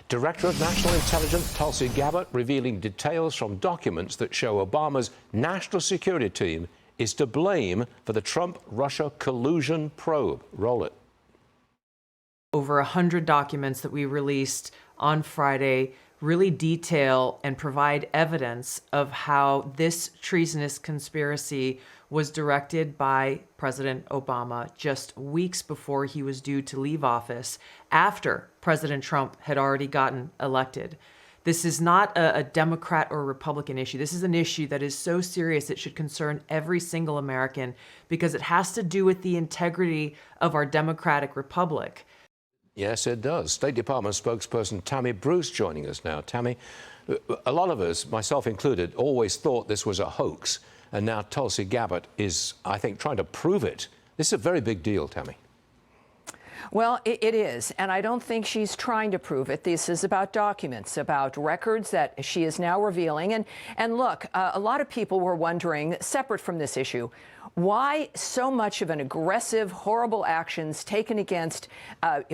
Director of National Intelligence Tulsi Gabbard revealing details from documents that show Obama's national security team is to blame for the Trump-Russia collusion probe. Roll it. Over 100 documents that we released on Friday really detail and provide evidence of how this treasonous conspiracy was directed by President Obama just weeks before he was due to leave office, after President Trump had already gotten elected. This is not a Democrat or Republican issue. This is an issue that is so serious it should concern every single American, because it has to do with the integrity of our democratic republic. Yes, it does. State Department spokesperson Tammy Bruce joining us now. Tammy, a lot of us, myself included, always thought this was a hoax, and now Tulsi Gabbard is, I think, trying to prove it. This is a very big deal, Tammy. Well, it is, and I don't think she's trying to prove it. This is about documents, about records that she is now revealing. And look, a lot of people were wondering, separate from this issue, why so much of an aggressive, horrible actions taken against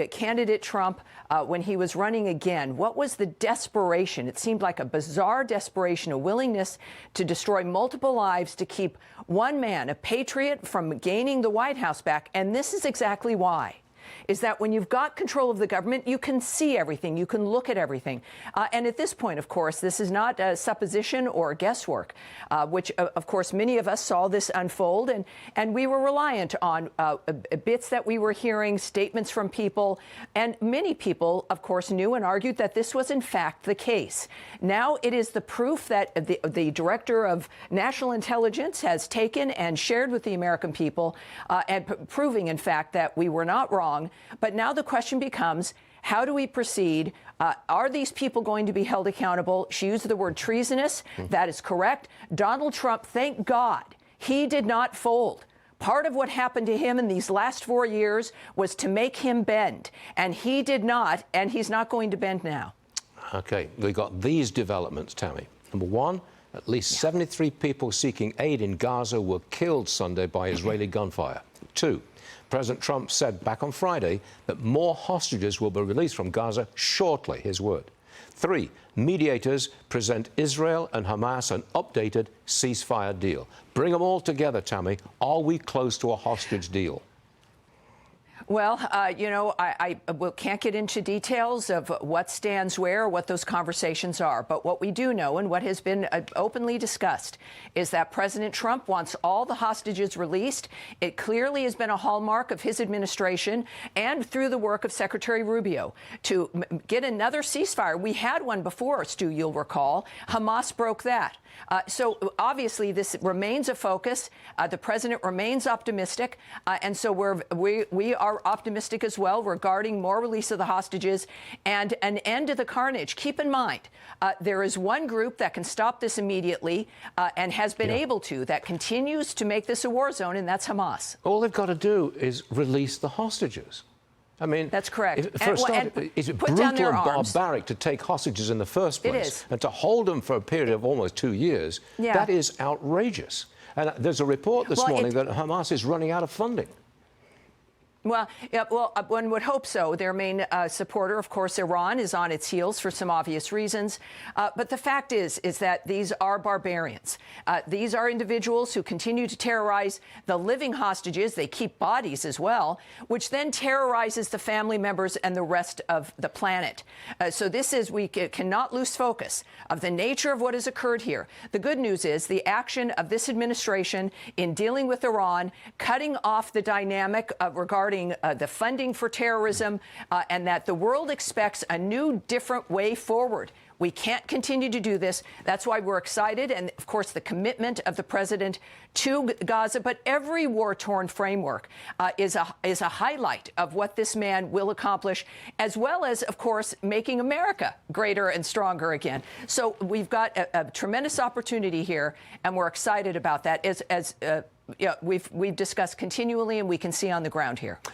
candidate Trump when he was running again? What was the desperation? It seemed like a bizarre desperation, a willingness to destroy multiple lives to keep one man, a patriot, from gaining the White House back. And this is exactly why. Is that when you've got control of the government, you can see everything, you can look at everything. And at this point, of course, this is not supposition or guesswork, which, of course, many of us saw this unfold, and we were reliant on bits that we were hearing, statements from people, and many people, of course, knew and argued that this was, in fact, the case. Now it is the proof that the Director of National Intelligence has taken and shared with the American people, and proving, in fact, that we were not wrong. But now the question becomes, how do we proceed? Are these people going to be held accountable? She used the word treasonous. That is correct. Donald Trump, thank God, he did not fold. Part of what happened to him in these last 4 years was to make him bend. And he did not, and he's not going to bend now. OK, we got these developments, Tammy. Number one, at least 73 people seeking aid in Gaza were killed Sunday by Israeli gunfire. Two, President Trump said back on Friday that more hostages will be released from Gaza shortly, his word. Three, mediators present Israel and Hamas an updated ceasefire deal. Bring them all together, Tammy. Are we close to a hostage deal? Well, you know, I can't get into details of what stands where, what those conversations are. But what we do know, and what has been openly discussed, is that President Trump wants all the hostages released. It clearly has been a hallmark of his administration and through the work of Secretary Rubio to get another ceasefire. We had one before, Stu, you'll recall. Hamas broke that. So obviously this remains a focus. The president remains optimistic. And so we are optimistic as well regarding more release of the hostages and an end to the carnage. Keep in mind, there is one group that can stop this immediately and has been able to, that continues to make this a war zone, and that's Hamas. All they've got to do is release the hostages. I mean, that's correct. For a start, is it brutal and barbaric to take hostages in the first place? It is. And to hold them for a period of almost 2 years? Yeah. That is outrageous. And there's a report this morning that Hamas is running out of funding. Well, yeah, one would hope so. Their main supporter, of course, Iran, is on its heels for some obvious reasons. But the fact is that these are barbarians. These are individuals who continue to terrorize the living hostages. They keep bodies as well, which then terrorizes the family members and the rest of the planet. So this is, we cannot lose focus of the nature of what has occurred here. The good news is the action of this administration in dealing with Iran, cutting off the dynamic regarding the funding for terrorism, and that the world expects a new, different way forward. We can't continue to do this. That's why we're excited. And, of course, the commitment of the president to Gaza. But every war-torn framework is a highlight of what this man will accomplish, as well as, of course, making America greater and stronger again. So we've got a tremendous opportunity here, and we're excited about that, as we've discussed continually and we can see on the ground here.